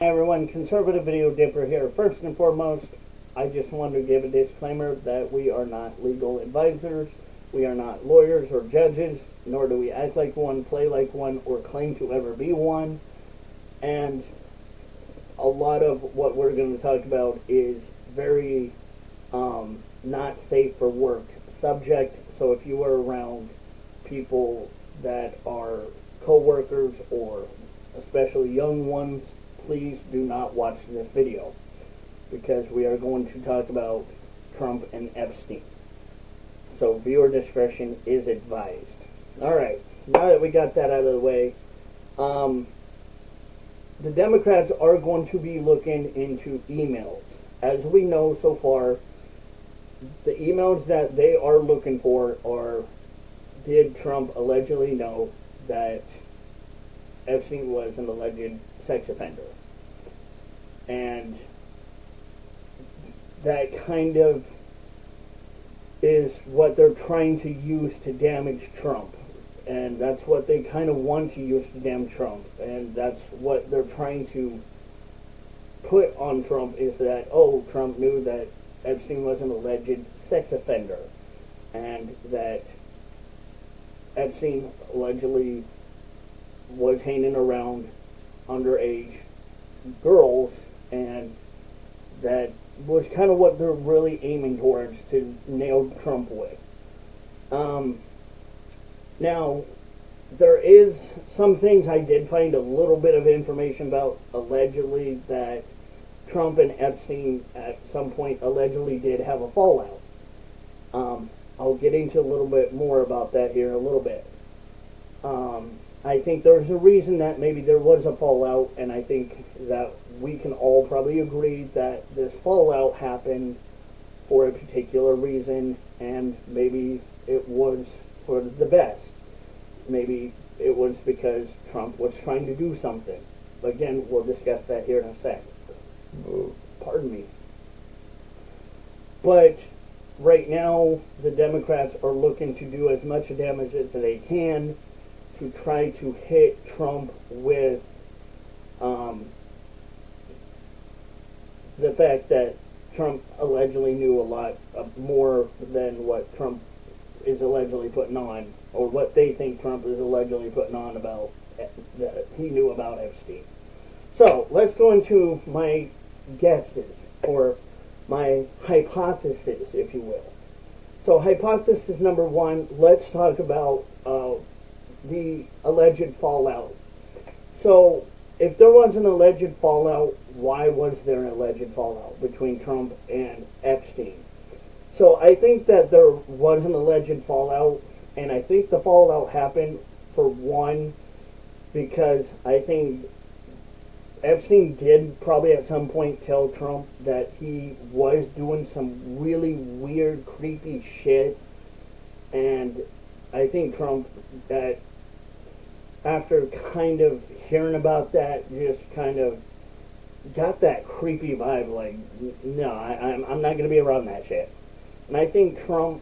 Hey everyone, Conservative Video Dipper here. First and foremost, I just want to give a disclaimer that we are not legal advisors, we are not lawyers or judges, nor do we act like one, play like one, or claim to ever be one. And a lot of what we're going to talk about is very not safe for work subject. So if you are around people that are co-workers or especially young ones, please do not watch this video because we are going to talk about Trump and Epstein. So viewer discretion is advised. Alright, now that we got that out of the way, the Democrats are going to be looking into emails. As we know so far, the emails that they are looking for are, did Trump allegedly know that Epstein was an alleged sex offender? And that kind of is what they're trying to use to damage Trump. And that's what they kind of want to use to damage Trump. And that's what they're trying to put on Trump, is that, oh, Trump knew that Epstein was an alleged sex offender. And that Epstein allegedly was hanging around underage girls, and that was kind of what they're really aiming towards to nail Trump with. Now, there is some things I did find a little bit of information about, allegedly, that Trump and Epstein at some point allegedly did have a fallout. I'll get into a little bit more about that here in a little bit. I think there's a reason that maybe there was a fallout, and I think that we can all probably agree that this fallout happened for a particular reason, and maybe it was for the best. Maybe it was because Trump was trying to do something. Again, we'll discuss that here in a sec. Pardon me. But right now, the Democrats are looking to do as much damage as they can to try to hit Trump with the fact that Trump allegedly knew a lot more than what Trump is allegedly putting on, or what they think Trump is allegedly putting on about that he knew about Epstein. So let's go into my guesses, or my hypothesis, if you will. So hypothesis number one, let's talk about the alleged fallout. So if there was an alleged fallout, why was there an alleged fallout between Trump and Epstein? So I think that there was an alleged fallout, and I think the fallout happened, for one, because I think Epstein did probably at some point tell Trump that he was doing some really weird, creepy shit, and I think Trump, that after kind of hearing about that, just kind of got that creepy vibe, like, no, I'm not going to be around that shit. And I think Trump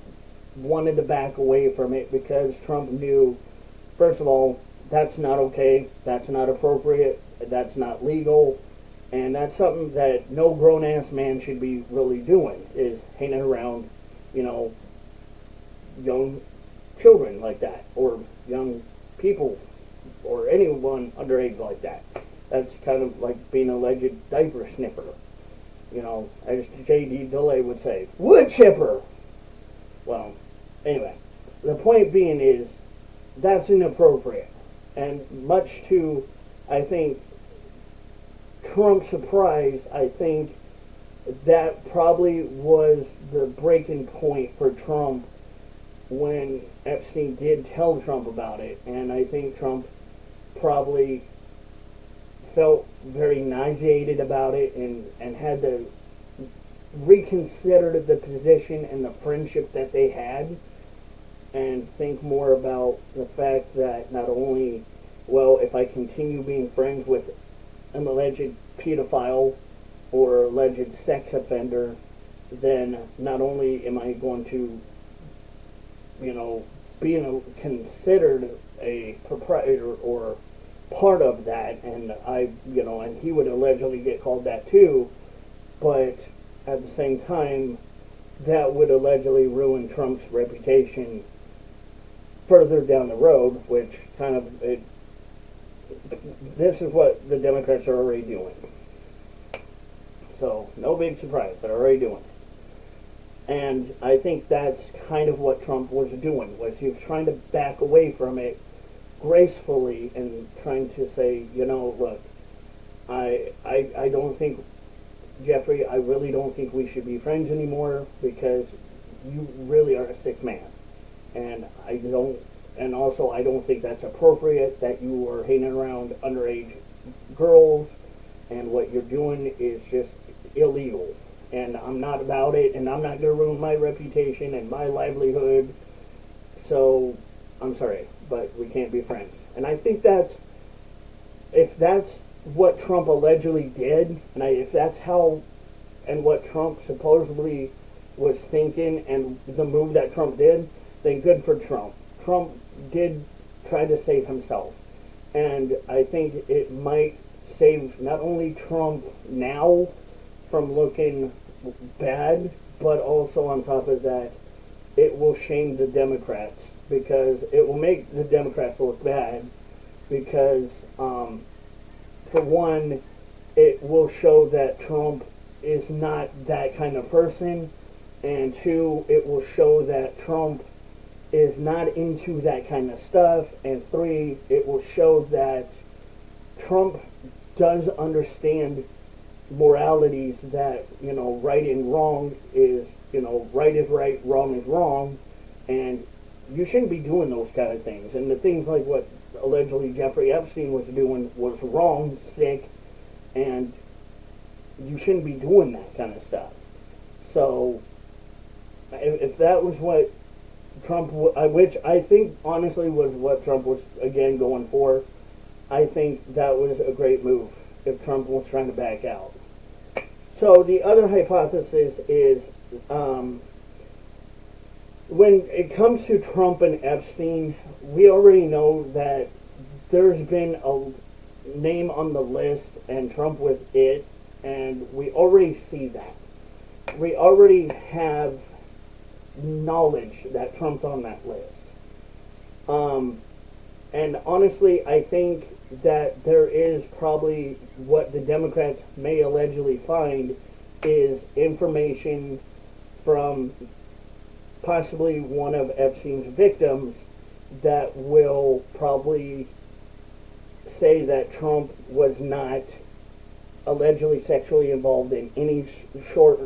wanted to back away from it because Trump knew, first of all, that's not okay, that's not appropriate, that's not legal, and that's something that no grown-ass man should be really doing, is hanging around, you know, young children like that, or young people, or anyone underage like that. That's kind of like being a alleged diaper sniffer. You know, as J.D. DeLay would say, wood chipper! Well, anyway, the point being is, that's inappropriate. And much to, I think, Trump's surprise, I think that probably was the breaking point for Trump when Epstein did tell Trump about it. And I think Trump probably felt very nauseated about it, and had to reconsider the position and the friendship that they had, and think more about the fact that not only, well, if I continue being friends with an alleged pedophile or alleged sex offender, then not only am I going to, you know, being considered a proprietor or part of that, and and he would allegedly get called that too, but at the same time, that would allegedly ruin Trump's reputation further down the road, which this is what the Democrats are already doing. So, no big surprise, they're already doing it. And I think that's kind of what Trump was doing, was he was trying to back away from it gracefully and trying to say, look, I don't think, Jeffrey, I really don't think we should be friends anymore because you really are a sick man. And I don't think that's appropriate that you are hanging around underage girls, and what you're doing is just illegal. And I'm not about it, and I'm not going to ruin my reputation and my livelihood. So, I'm sorry, but we can't be friends. And I think if that's what Trump allegedly did, and if that's and what Trump supposedly was thinking, and the move that Trump did, then good for Trump. Trump did try to save himself. And I think it might save not only Trump now from looking bad, but also on top of that, it will shame the Democrats, because it will make the Democrats look bad, because for one, it will show that Trump is not that kind of person, and two, it will show that Trump is not into that kind of stuff, and three, it will show that Trump does understand moralities, that right and wrong is right is right, wrong is wrong, and you shouldn't be doing those kind of things. And the things like what allegedly Jeffrey Epstein was doing was wrong, sick, and you shouldn't be doing that kind of stuff. So if that was what Trump, which I think honestly was what Trump was again going for, I think that was a great move if Trump was trying to back out. So the other hypothesis is, when it comes to Trump and Epstein, we already know that there's been a name on the list and Trump was it, and we already see that. We already have knowledge that Trump's on that list. And honestly, I think that there is probably what the Democrats may allegedly find is information from possibly one of Epstein's victims that will probably say that Trump was not allegedly sexually involved in any sort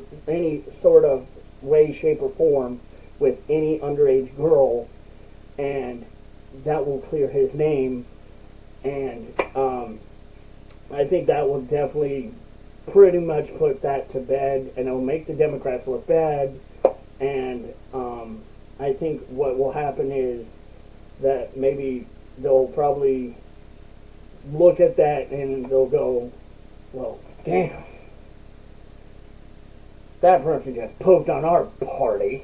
of way, shape, or form with any underage girl, and that will clear his name. And I think that will definitely pretty much put that to bed, and it will make the Democrats look bad. And I think what will happen is that maybe they'll probably look at that and they'll go, well, damn, that person just pooped on our party.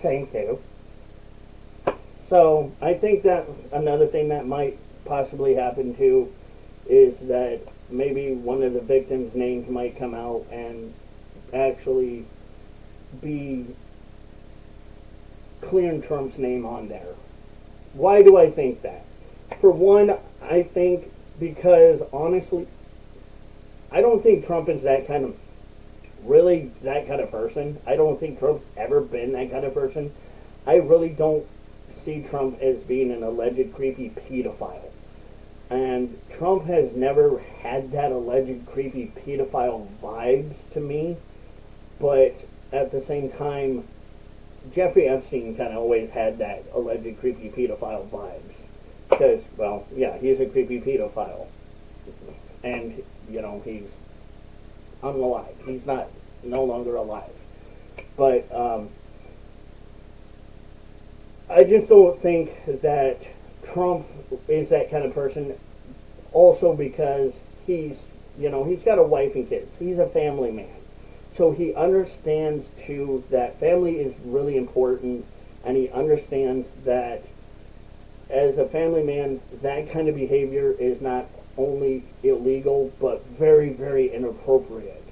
Thank you. So I think that another thing that might possibly happen too is that maybe one of the victims' names might come out and actually be clearing Trump's name on there. Why do I think that? For one, I think because honestly, I don't think Trump is that kind of person. I don't think Trump's ever been that kind of person. I really don't see Trump as being an alleged creepy pedophile. And Trump has never had that alleged creepy pedophile vibes to me. But at the same time, Jeffrey Epstein kind of always had that alleged creepy pedophile vibes. Because, well, yeah, he's a creepy pedophile. And, he's unalive. He's no longer alive. But, I just don't think that Trump is that kind of person. Also because he's got a wife and kids. He's a family man. So he understands too that family is really important, and he understands that as a family man, that kind of behavior is not only illegal, but very, very inappropriate.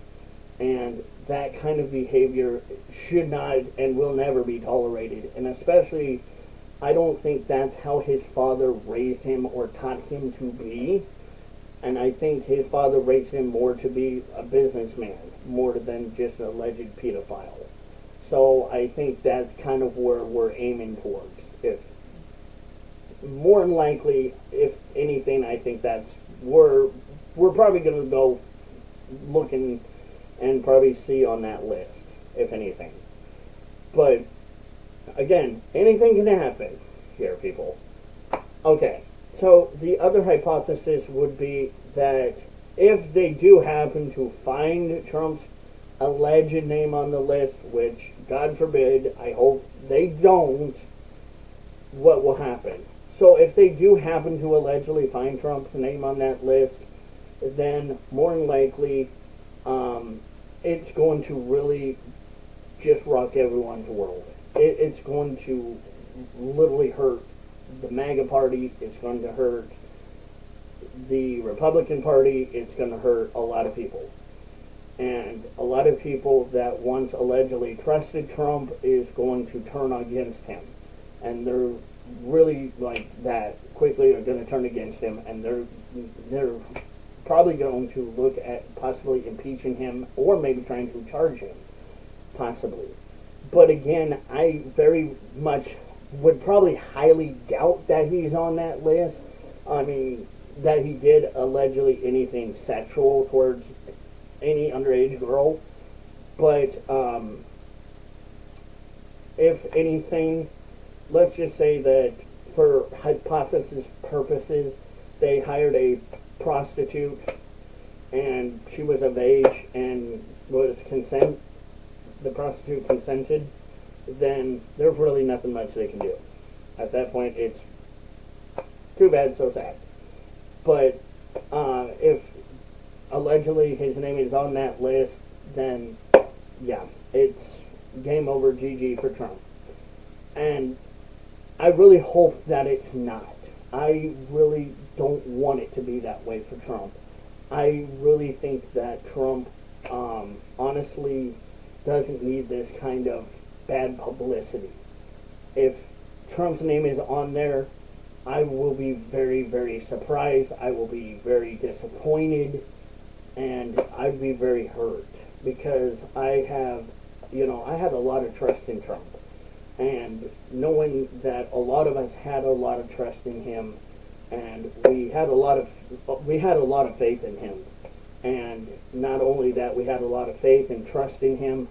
And that kind of behavior should not and will never be tolerated. And especially, I don't think that's how his father raised him or taught him to be. And I think his father raised him more to be a businessman, more than just an alleged pedophile. So I think that's kind of where we're aiming towards. If more than likely, if anything, I think that's where we're probably going to go looking and probably see on that list, if anything. But again, anything can happen here, people. Okay, so the other hypothesis would be that if they do happen to find Trump's alleged name on the list, which, God forbid, I hope they don't, what will happen? So if they do happen to allegedly find Trump's name on that list, then more than likely, it's going to really just rock everyone's world. It's going to literally hurt the MAGA party. It's going to hurt the Republican Party. It's going to hurt a lot of people. And a lot of people that once allegedly trusted Trump is going to turn against him. And they're really like that quickly are going to turn against him, and they're probably going to look at possibly impeaching him or maybe trying to charge him, possibly. But again, I very much would probably highly doubt that he's on that list. I mean, that he did allegedly anything sexual towards any underage girl. But if anything, let's just say that for hypothesis purposes, they hired a prostitute and she was of age and the prostitute consented, then there's really nothing much they can do. At that point, it's too bad, so sad. But if allegedly his name is on that list, then yeah, it's game over, GG for Trump. And I really hope that it's not. I really don't want it to be that way for Trump. I really think that Trump honestly doesn't need this kind of bad publicity. If Trump's name is on there, I will be very, very surprised. I will be very disappointed, and I'd be very hurt because I had a lot of trust in Trump. And knowing that a lot of us had a lot of trust in him, and we had a lot of faith in him. And not only that, we had a lot of faith and trust in him,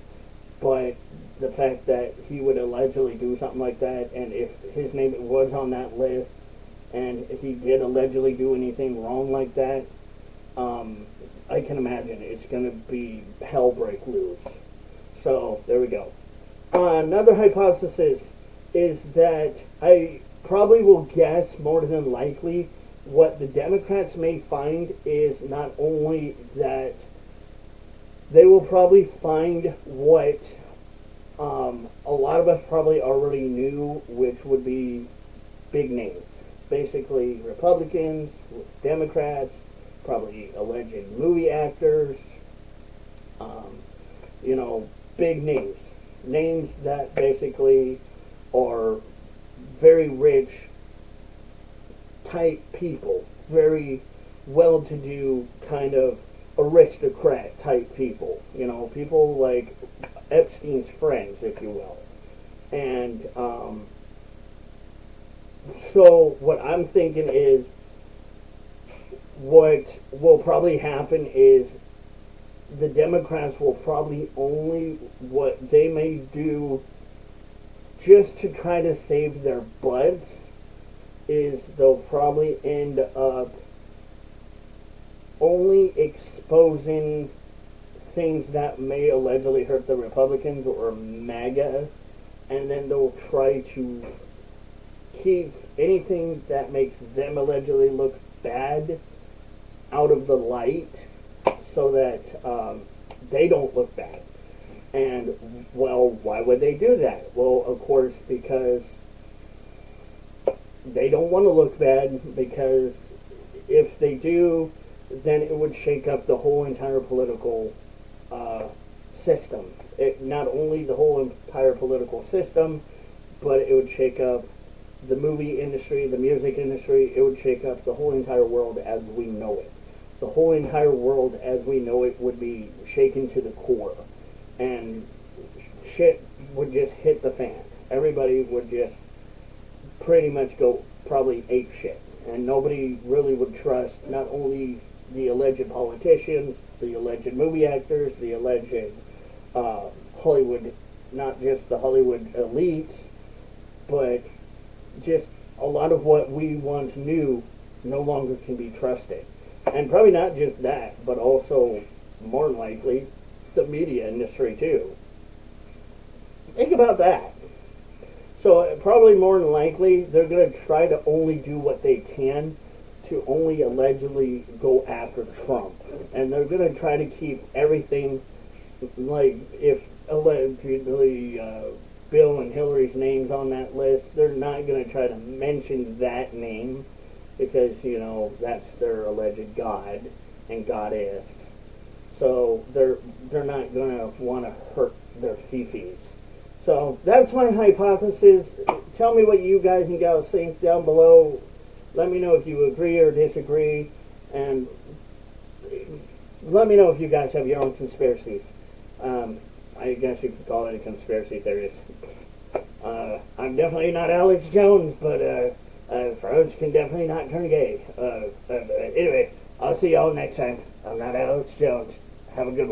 but the fact that he would allegedly do something like that, and if his name was on that list, and if he did allegedly do anything wrong like that, I can imagine it's going to be hell break loose. So, there we go. Another hypothesis is that I probably will guess more than likely what the Democrats may find is not only that they will probably find what a lot of us probably already knew, which would be big names. Basically, Republicans, Democrats, probably alleged movie actors, big names. Names that basically are very rich type people, very well-to-do kind of aristocrat type people, people like Epstein's friends, if you will. And so what I'm thinking is what will probably happen is the Democrats will probably only, what they may do just to try to save their butts is they'll probably end up only exposing things that may allegedly hurt the Republicans or MAGA, and then they'll try to keep anything that makes them allegedly look bad out of the light so that they don't look bad. And, well, why would they do that? Well, of course, because they don't want to look bad, because if they do, then it would shake up the whole entire political system. Not only the whole entire political system, but it would shake up the movie industry, the music industry. It would shake up the whole entire world as we know it. The whole entire world as we know it would be shaken to the core, and shit would just hit the fan. Everybody would just pretty much go probably ape shit, and nobody really would trust not only the alleged politicians, the alleged movie actors, the alleged Hollywood, not just the Hollywood elites, but just a lot of what we once knew no longer can be trusted. And probably not just that, but also, more than likely, the media industry too. Think about that. So probably more than likely, they're going to try to only do what they can to only allegedly go after Trump. And they're going to try to keep everything, like if allegedly Bill and Hillary's names on that list, they're not going to try to mention that name, because, you know, that's their alleged god and goddess. So they're not going to want to hurt their fifis. So that's my hypothesis. Tell me what you guys and gals think down below. Let me know if you agree or disagree, and let me know if you guys have your own conspiracies. I guess you could call it a conspiracy theorist. I'm definitely not Alex Jones, but frogs can definitely not turn gay. Anyway, I'll see y'all next time. I'm not Alex Jones. Have a good one.